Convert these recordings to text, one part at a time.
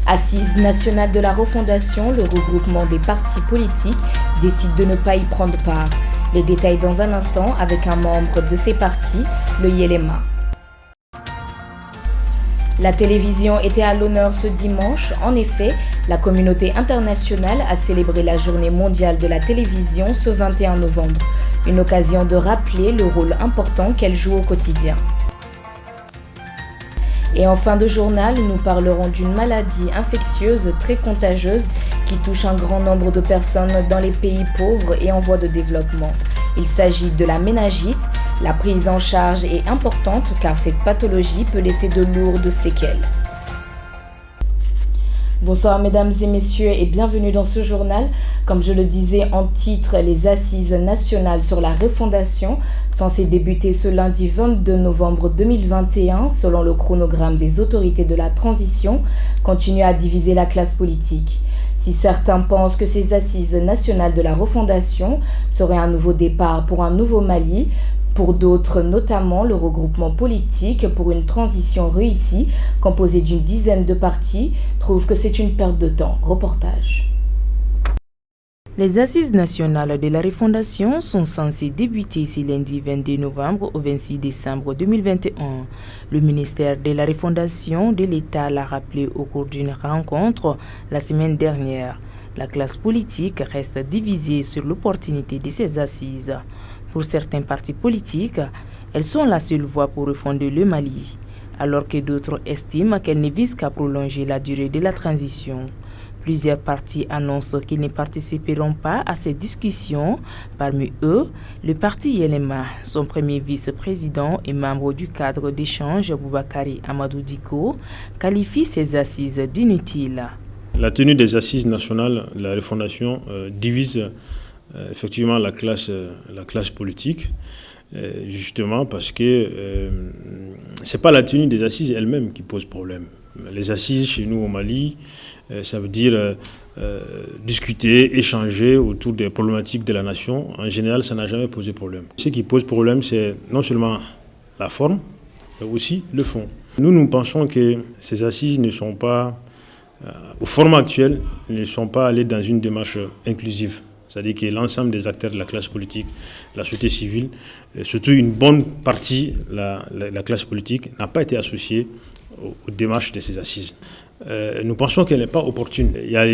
Assise nationale de la refondation, le regroupement des partis politiques décide de ne pas y prendre part. Les détails dans un instant avec un membre de ces partis, le Yelema. La télévision était à l'honneur ce dimanche. En effet, la communauté internationale a célébré la journée mondiale de la télévision ce 21 novembre. Une occasion de rappeler le rôle important qu'elle joue au quotidien. Et en fin de journal, nous parlerons d'une maladie infectieuse très contagieuse qui touche un grand nombre de personnes dans les pays pauvres et en voie de développement. Il s'agit de la méningite. La prise en charge est importante car cette pathologie peut laisser de lourdes séquelles. Bonsoir mesdames et messieurs et bienvenue dans ce journal. Comme je le disais en titre, les assises nationales sur la refondation, censées débuter ce lundi 22 novembre 2021, selon le chronogramme des autorités de la transition, continuent à diviser la classe politique. Si certains pensent que ces assises nationales de la refondation seraient un nouveau départ pour un nouveau Mali, pour d'autres, notamment le regroupement politique pour une transition réussie, composé d'une dizaine de partis, trouve que c'est une perte de temps. Reportage. Les assises nationales de la refondation sont censées débuter ce lundi 22 novembre au 26 décembre 2021. Le ministère de la refondation de l'État l'a rappelé au cours d'une rencontre la semaine dernière. La classe politique reste divisée sur l'opportunité de ces assises. Pour certains partis politiques, elles sont la seule voie pour refonder le Mali, alors que d'autres estiment qu'elles ne visent qu'à prolonger la durée de la transition. Plusieurs partis annoncent qu'ils ne participeront pas à ces discussions. Parmi eux, le parti Yelema, son premier vice-président et membre du cadre d'échange Boubakari Amadou Diko, qualifie ces assises d'inutiles. La tenue des assises nationales de la refondation divise effectivement la classe politique, justement parce que ce n'est pas la tenue des assises elles-mêmes qui pose problème. Les assises chez nous au Mali, ça veut dire discuter, échanger autour des problématiques de la nation. En général, ça n'a jamais posé problème. Ce qui pose problème, c'est non seulement la forme, mais aussi le fond. Nous pensons que ces assises ne sont pas, au format actuel, ne sont pas allées dans une démarche inclusive. C'est-à-dire que l'ensemble des acteurs de la classe politique, la société civile, surtout une bonne partie de la classe politique, n'a pas été associée aux démarches de ces assises. Nous pensons qu'elle n'est pas opportune. Il y a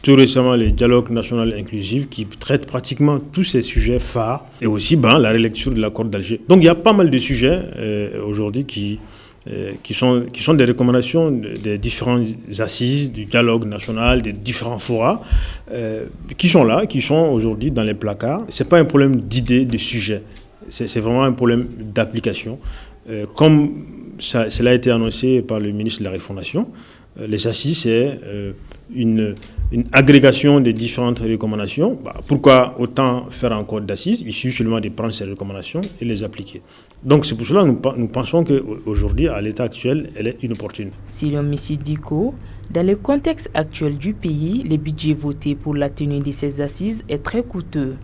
tout récemment les dialogues national inclusifs qui traitent pratiquement tous ces sujets phares et aussi la relecture de l'accord d'Alger. Donc il y a pas mal de sujets aujourd'hui qui sont des recommandations des différentes assises, du dialogue national, des différents forats, qui sont là, qui sont aujourd'hui dans les placards. Ce n'est pas un problème d'idée, de sujet, c'est vraiment un problème d'application. Comme cela a été annoncé par le ministre de la Refondation, les assises, c'est une agrégation des différentes recommandations. Pourquoi autant faire encore d'assises? Il suffit seulement de prendre ces recommandations et les appliquer. Donc c'est pour cela que nous pensons qu'aujourd'hui, à l'état actuel, elle est inopportune. Selon M. Diko, dans le contexte actuel du pays, le budget voté pour la tenue de ces assises est très coûteux.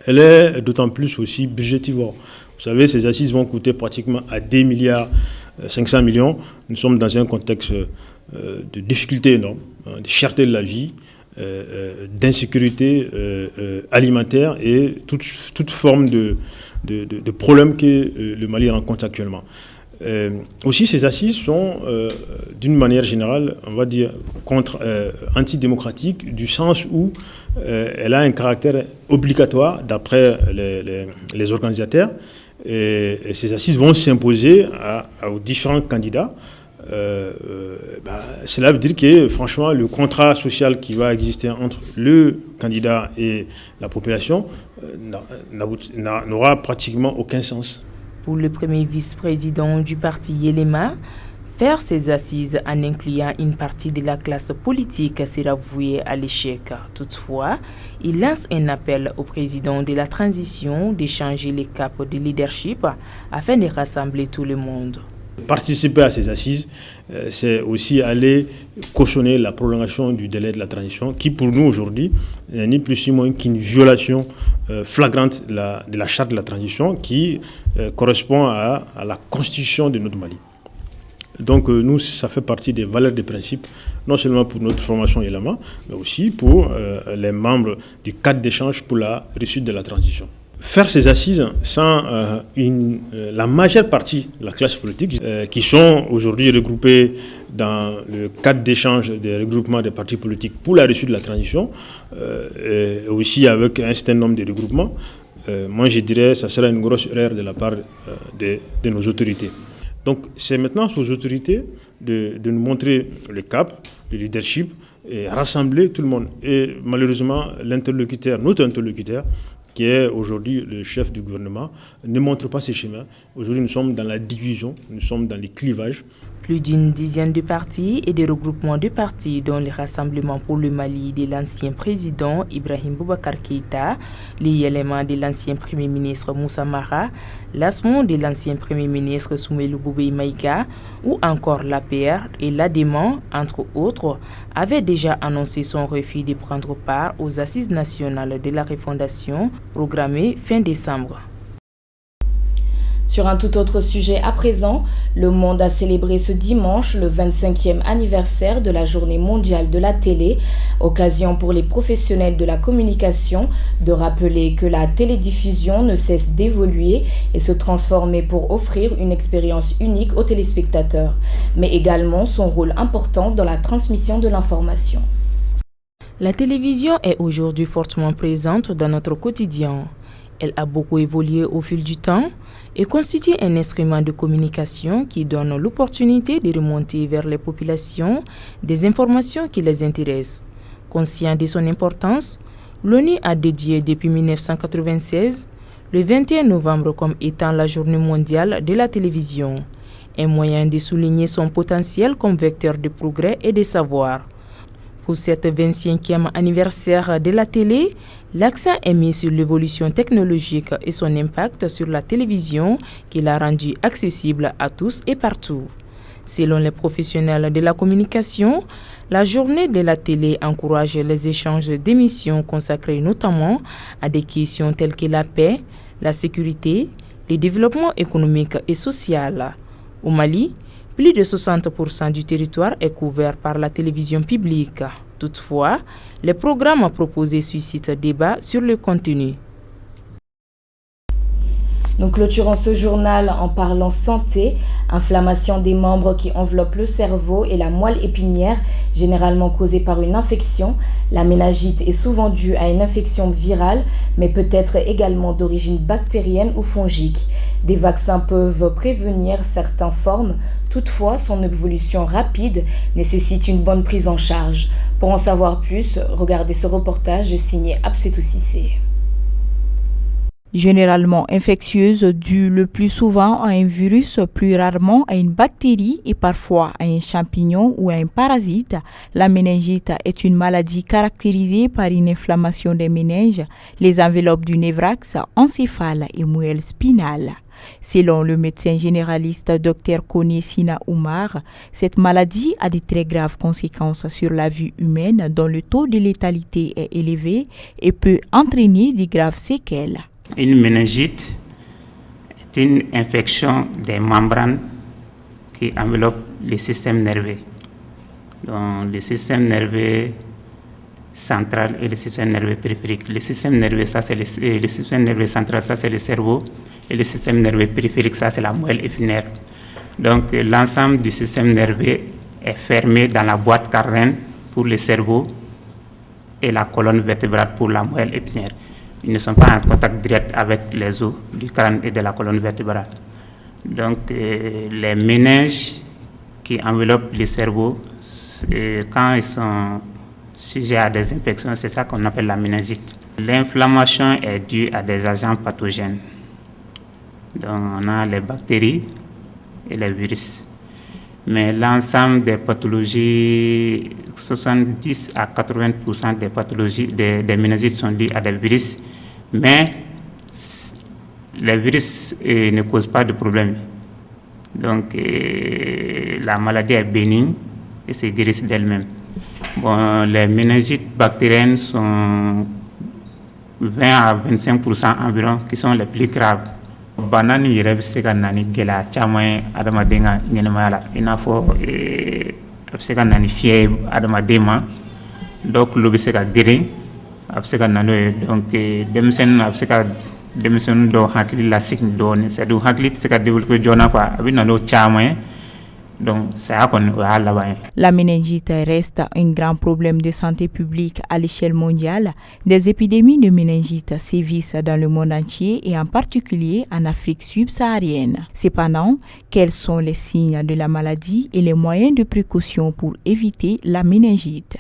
Elle est d'autant plus aussi budgétivore. Vous savez, ces assises vont coûter pratiquement à 2 milliards 500 millions. Nous sommes dans un contexte de difficultés énormes, de cherté de la vie, d'insécurité alimentaire et toute forme de problèmes que le Mali rencontre actuellement. Aussi, ces assises sont, d'une manière générale, on va dire, antidémocratiques, du sens où elle a un caractère obligatoire d'après les organisateurs. Et ces assises vont s'imposer aux différents candidats. Cela veut dire que, franchement, le contrat social qui va exister entre le candidat et la population n'aura pratiquement aucun sens. Pour le premier vice-président du parti Yelema, faire ces assises en incluant une partie de la classe politique sera voué à l'échec. Toutefois, il lance un appel au président de la transition de changer les caps de leadership afin de rassembler tout le monde. Participer à ces assises, c'est aussi aller cautionner la prolongation du délai de la transition, qui pour nous aujourd'hui n'est ni plus ni moins qu'une violation flagrante de la charte de la transition qui correspond à la constitution de notre Mali. Donc nous, ça fait partie des valeurs des principes, non seulement pour notre formation ELAMA, mais aussi pour les membres du cadre d'échange pour la réussite de la transition. Faire ces assises sans la majeure partie de la classe politique qui sont aujourd'hui regroupés dans le cadre d'échange des regroupements des partis politiques pour la réussite de la transition, et aussi avec un certain nombre de regroupements, moi je dirais que ça sera une grosse erreur de la part de nos autorités. Donc c'est maintenant aux autorités de nous montrer le cap, le leadership et rassembler tout le monde. Et malheureusement, notre interlocuteur, qui est aujourd'hui le chef du gouvernement, ne montre pas ces chemins. Aujourd'hui, nous sommes dans la division, nous sommes dans les clivages. Plus d'une dizaine de partis et des regroupements de partis, dont le Rassemblement pour le Mali de l'ancien président Ibrahim Boubacar Keïta, les éléments de l'ancien premier ministre Moussa Mara, l'ASMO de l'ancien premier ministre Soumaïlou Boubèye Maïga, ou encore l'APR et l'ADEMAN, entre autres, avaient déjà annoncé son refus de prendre part aux assises nationales de la refondation programmées fin décembre. Sur un tout autre sujet à présent, le monde a célébré ce dimanche le 25e anniversaire de la Journée mondiale de la télé, occasion pour les professionnels de la communication de rappeler que la télédiffusion ne cesse d'évoluer et se transformer pour offrir une expérience unique aux téléspectateurs, mais également son rôle important dans la transmission de l'information. La télévision est aujourd'hui fortement présente dans notre quotidien. Elle a beaucoup évolué au fil du temps et constitue un instrument de communication qui donne l'opportunité de remonter vers les populations des informations qui les intéressent. Conscient de son importance, l'ONU a dédié depuis 1996 le 21 novembre comme étant la Journée mondiale de la télévision, un moyen de souligner son potentiel comme vecteur de progrès et de savoir. Pour cette 25e anniversaire de la télé, l'accent est mis sur l'évolution technologique et son impact sur la télévision qui l'a rendue accessible à tous et partout. Selon les professionnels de la communication, la journée de la télé encourage les échanges d'émissions consacrées notamment à des questions telles que la paix, la sécurité, le développement économique et social. Au Mali, plus de 60% du territoire est couvert par la télévision publique. Toutefois, les programmes proposés suscitent débat sur le contenu. Nous clôturons ce journal en parlant santé, inflammation des membres qui enveloppent le cerveau et la moelle épinière, généralement causée par une infection. La méningite est souvent due à une infection virale, mais peut être également d'origine bactérienne ou fongique. Des vaccins peuvent prévenir certaines formes, toutefois son évolution rapide nécessite une bonne prise en charge. Pour en savoir plus, regardez ce reportage signé Absetou Cissé. Généralement infectieuse, due le plus souvent à un virus, plus rarement à une bactérie et parfois à un champignon ou à un parasite, la méningite est une maladie caractérisée par une inflammation des méninges, les enveloppes du névrax, encéphale et moelle spinale. Selon le médecin généraliste Dr Koné Sina Oumar, cette maladie a de très graves conséquences sur la vie humaine dont le taux de létalité est élevé et peut entraîner de graves séquelles. Une méningite est une infection des membranes qui enveloppent le système nerveux. Donc, le système nerveux central et le système nerveux périphérique. Le système nerveux, ça c'est le système nerveux central, ça c'est le cerveau, et le système nerveux périphérique, ça c'est la moelle épinière. Donc, l'ensemble du système nerveux est fermé dans la boîte carène pour le cerveau et la colonne vertébrale pour la moelle épinière. Ils ne sont pas en contact direct avec les os du crâne et de la colonne vertébrale. Donc, les méninges qui enveloppent le cerveau, quand ils sont sujets à des infections, c'est ça qu'on appelle la méningite. L'inflammation est due à des agents pathogènes. Donc, on a les bactéries et les virus. Mais l'ensemble des pathologies, 70 à 80% des pathologies des méningites sont dues à des virus. Mais les virus ne causent pas de problème. Donc la maladie est bénigne et se guérissent d'elle-même. Bon, les méningites bactériennes sont 20 à 25% environ qui sont les plus graves. Banane yɛrɛ bɛ se ka na ni gɛlɛya caman ye adamaden ka ɲɛnɛmaya la i n'a fɔ a bɛ se ka na ni fiɲɛ ye adamaden ma dɔw tulo bɛ se ka geren a bɛ se ka na n'o ye donc denmisɛnnin a bɛ se ka denmisɛnnin dɔw hakili lasegin dɔɔni c'est à dire hakili tɛ se ka développer joona quoi a bɛ na n'o caman ye. Donc, la méningite reste un grand problème de santé publique à l'échelle mondiale. Des épidémies de méningite sévissent dans le monde entier et en particulier en Afrique subsaharienne. Cependant, quels sont les signes de la maladie et les moyens de précaution pour éviter la méningite?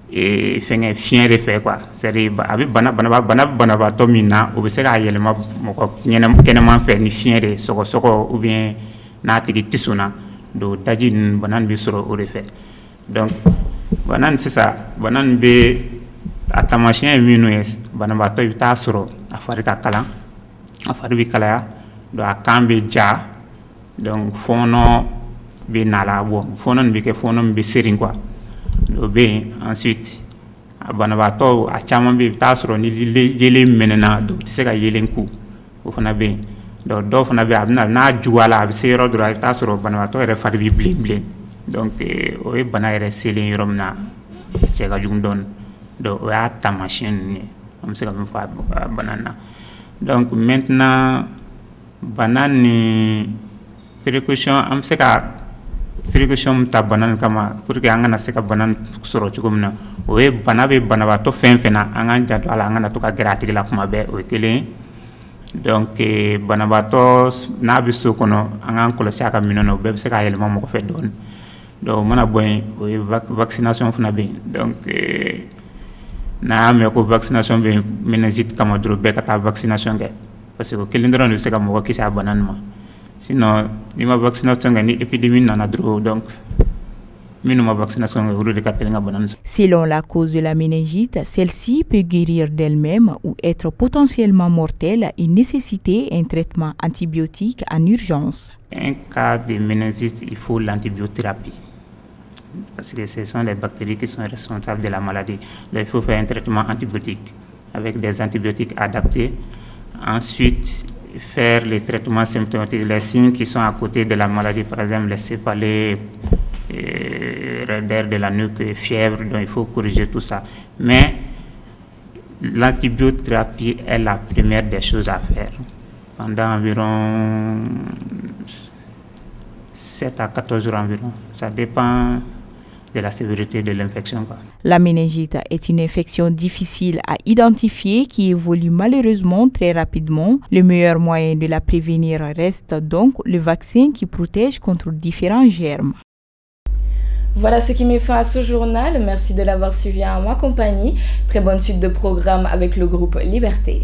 Et fɛngɛ fiɲɛ de fɛ quoi c'est-à-dire a bɛ banabaatɔ min na o bɛ se k'a yɛlɛma mɔgɔ kɛnɛman fɛ ni fiɲɛ de sɔgɔsɔgɔ ou bien n'a tigi tisuna donc daji ninnu bana nin bɛ sɔrɔ o de fɛ donc bana nin sisan bana nin bɛ a taamasiyɛn ye minnu ye banabaatɔ i bɛ taa sɔrɔ a fari ka kalan a fari bɛ kalaya donc a kan bɛ ja donc fɔɔnɔ bɛ na la bon fɔɔnɔ nin bɛ kɛ fɔɔnɔ min bɛ seri quoi. Ensuite, banabaatɔ a caman bɛ yen i bɛ taa sɔrɔ ni yelen mɛnɛna donc u tɛ se ka yelen ku o fana bɛ yen donc dɔw fana bɛ yen a bɛ na n'a juguyala a bɛ se yɔrɔ dɔ la i bɛ taa sɔrɔ banabaatɔ yɛrɛ fari bɛ bilen donc o ye bana yɛrɛ selen yɔrɔ min na cɛ ka jugu dɔɔni donc o y'a taamasiyɛn ninnu ye an bɛ se ka min fɔ a bana na donc maintenant bana ni précaution an bɛ se ka précaution ta bana nin kama pour que an kana se ka bana sɔrɔ cogo min na o ye bana bɛ banabaatɔ fɛn fɛn na an k'an janto a la an kana to ka gɛrɛ a tigi la kuma bɛɛ o ye kelen ye donc banabaatɔ n'a bɛ so kɔnɔ an k'an kɔlɔsi a ka minɛn na o bɛɛ bɛ se k'a yɛlɛma mɔgɔ fɛ dɔɔni donc o mana bɔ yen o ye vaccination fana bɛ yen donc n'a y'a mɛn ko vaccination bɛ yen méningite kama dɔrɔn bɛɛ ka taa vaccination kɛ parce que o kelen dɔrɔn de bɛ se ka mɔgɔ kisi a bana nin ma. Sinon, la vaccination est une épidémie donc selon la cause de la méningite, celle-ci peut guérir d'elle-même ou être potentiellement mortelle et nécessiter un traitement antibiotique en urgence. En cas de méningite, il faut l'antibiothérapie. Parce que ce sont les bactéries qui sont responsables de la maladie. Donc, il faut faire un traitement antibiotique avec des antibiotiques adaptés. Ensuite, faire les traitements symptomatiques, les signes qui sont à côté de la maladie, par exemple les céphalées, raideur de la nuque, fièvre, donc il faut corriger tout ça. Mais l'antibiothérapie est la première des choses à faire. Pendant environ 7 à 14 jours environ, ça dépend de la sévérité de l'infection. La méningite est une infection difficile à identifier qui évolue malheureusement très rapidement. Le meilleur moyen de la prévenir reste donc le vaccin qui protège contre différents germes. Voilà ce qui met fin à ce journal. Merci de l'avoir suivi en ma compagnie. Très bonne suite de programme avec le groupe Liberté.